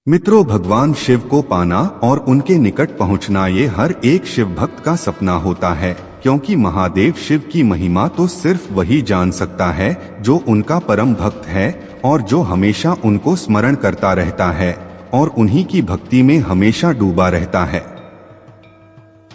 मित्रों, भगवान शिव को पाना और उनके निकट पहुंचना ये हर एक शिव भक्त का सपना होता है, क्योंकि महादेव शिव की महिमा तो सिर्फ वही जान सकता है जो उनका परम भक्त है और जो हमेशा उनको स्मरण करता रहता है और उन्हीं की भक्ति में हमेशा डूबा रहता है।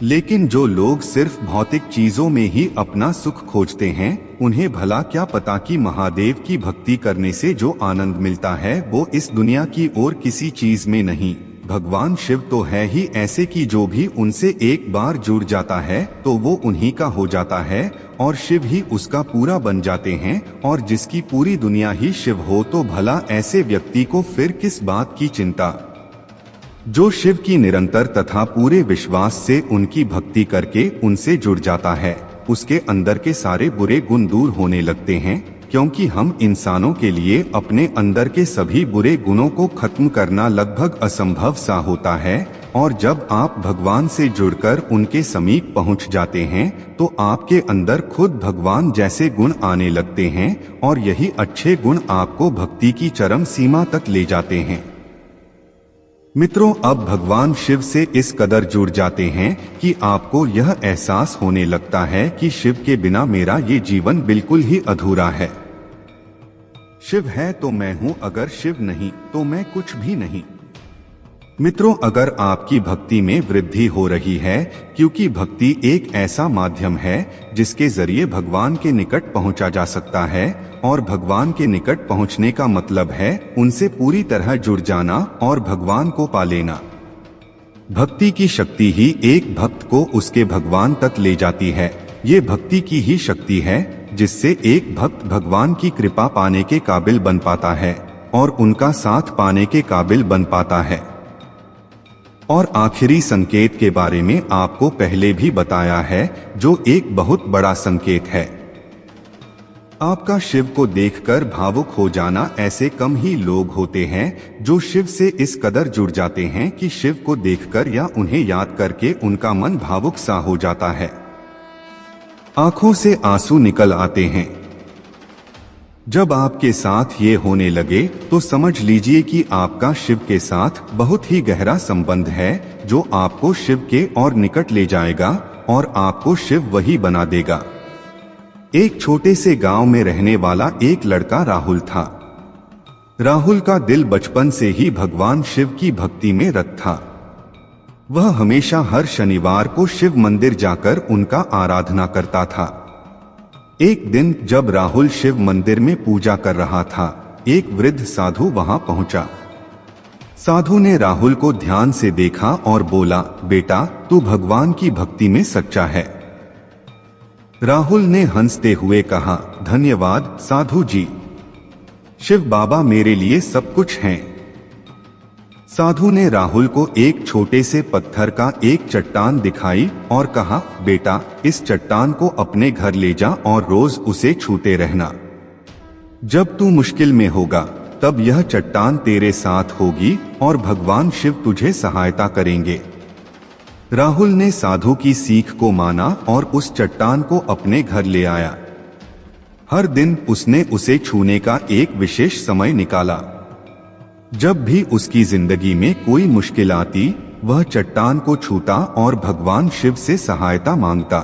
लेकिन जो लोग सिर्फ भौतिक चीजों में ही अपना सुख खोजते हैं, उन्हें भला क्या पता कि महादेव की भक्ति करने से जो आनंद मिलता है वो इस दुनिया की और किसी चीज में नहीं। भगवान शिव तो है ही ऐसे कि जो भी उनसे एक बार जुड़ जाता है तो वो उन्हीं का हो जाता है और शिव ही उसका पूरा बन जाते हैं। और जिसकी पूरी दुनिया ही शिव हो तो भला ऐसे व्यक्ति को फिर किस बात की चिंता। जो शिव की निरंतर तथा पूरे विश्वास से उनकी भक्ति करके उनसे जुड़ जाता है, उसके अंदर के सारे बुरे गुण दूर होने लगते हैं, क्योंकि हम इंसानों के लिए अपने अंदर के सभी बुरे गुणों को खत्म करना लगभग असंभव सा होता है। और जब आप भगवान से जुड़कर उनके समीप पहुंच जाते हैं तो आपके अंदर खुद भगवान जैसे गुण आने लगते हैं और यही अच्छे गुण आपको भक्ति की चरम सीमा तक ले जाते हैं। मित्रों, अब भगवान शिव से इस कदर जुड़ जाते हैं कि आपको यह एहसास होने लगता है कि शिव के बिना मेरा ये जीवन बिल्कुल ही अधूरा है। शिव है तो मैं हूँ, अगर शिव नहीं तो मैं कुछ भी नहीं। मित्रों, अगर आपकी भक्ति में वृद्धि हो रही है, क्योंकि भक्ति एक ऐसा माध्यम है जिसके जरिए भगवान के निकट पहुंचा जा सकता है, और भगवान के निकट पहुंचने का मतलब है उनसे पूरी तरह जुड़ जाना और भगवान को पा लेना। भक्ति की शक्ति ही एक भक्त को उसके भगवान तक ले जाती है। ये भक्ति की ही शक्ति है जिससे एक भक्त भगवान की कृपा पाने के काबिल बन पाता है और उनका साथ पाने के काबिल बन पाता है। और आखिरी संकेत के बारे में आपको पहले भी बताया है, जो एक बहुत बड़ा संकेत है। आपका शिव को देखकर भावुक हो जाना। ऐसे कम ही लोग होते हैं जो शिव से इस कदर जुड़ जाते हैं कि शिव को देखकर या उन्हें याद करके उनका मन भावुक सा हो जाता है, आंखों से आंसू निकल आते हैं। जब आपके साथ ये होने लगे तो समझ लीजिए कि आपका शिव के साथ बहुत ही गहरा संबंध है, जो आपको शिव के और निकट ले जाएगा और आपको शिव वही बना देगा। एक छोटे से गांव में रहने वाला एक लड़का राहुल था। राहुल का दिल बचपन से ही भगवान शिव की भक्ति में रत था। वह हमेशा हर शनिवार को शिव मंदिर जाकर उनका आराधना करता था। एक दिन जब राहुल शिव मंदिर में पूजा कर रहा था, एक वृद्ध साधु वहां पहुंचा। साधु ने राहुल को ध्यान से देखा और बोला, बेटा, तू भगवान की भक्ति में सच्चा है। राहुल ने हंसते हुए कहा, धन्यवाद साधु जी, शिव बाबा मेरे लिए सब कुछ हैं। साधु ने राहुल को एक छोटे से पत्थर का एक चट्टान दिखाई और कहा, बेटा, इस चट्टान को अपने घर ले जा और रोज उसे छूते रहना। जब तू मुश्किल में होगा तब यह चट्टान तेरे साथ होगी और भगवान शिव तुझे सहायता करेंगे। राहुल ने साधु की सीख को माना और उस चट्टान को अपने घर ले आया। हर दिन उसने उसे छूने का एक विशेष समय निकाला। जब भी उसकी जिंदगी में कोई मुश्किल आती, वह चट्टान को छूता और भगवान शिव से सहायता मांगता।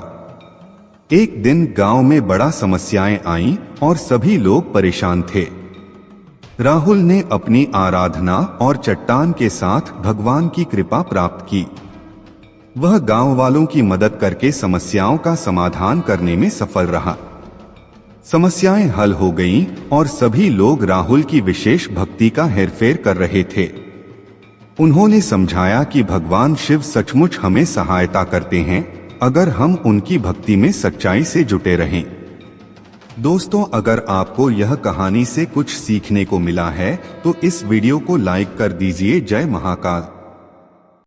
एक दिन गांव में बड़ा समस्याएं आईं और सभी लोग परेशान थे। राहुल ने अपनी आराधना और चट्टान के साथ भगवान की कृपा प्राप्त की। वह गांव वालों की मदद करके समस्याओं का समाधान करने में सफल रहा। समस्याएं हल हो गईं और सभी लोग राहुल की विशेष भक्ति का हेरफेर कर रहे थे। उन्होंने समझाया कि भगवान शिव सचमुच हमें सहायता करते हैं अगर हम उनकी भक्ति में सच्चाई से जुटे रहें। दोस्तों, अगर आपको यह कहानी से कुछ सीखने को मिला है तो इस वीडियो को लाइक कर दीजिए। जय महाकाल।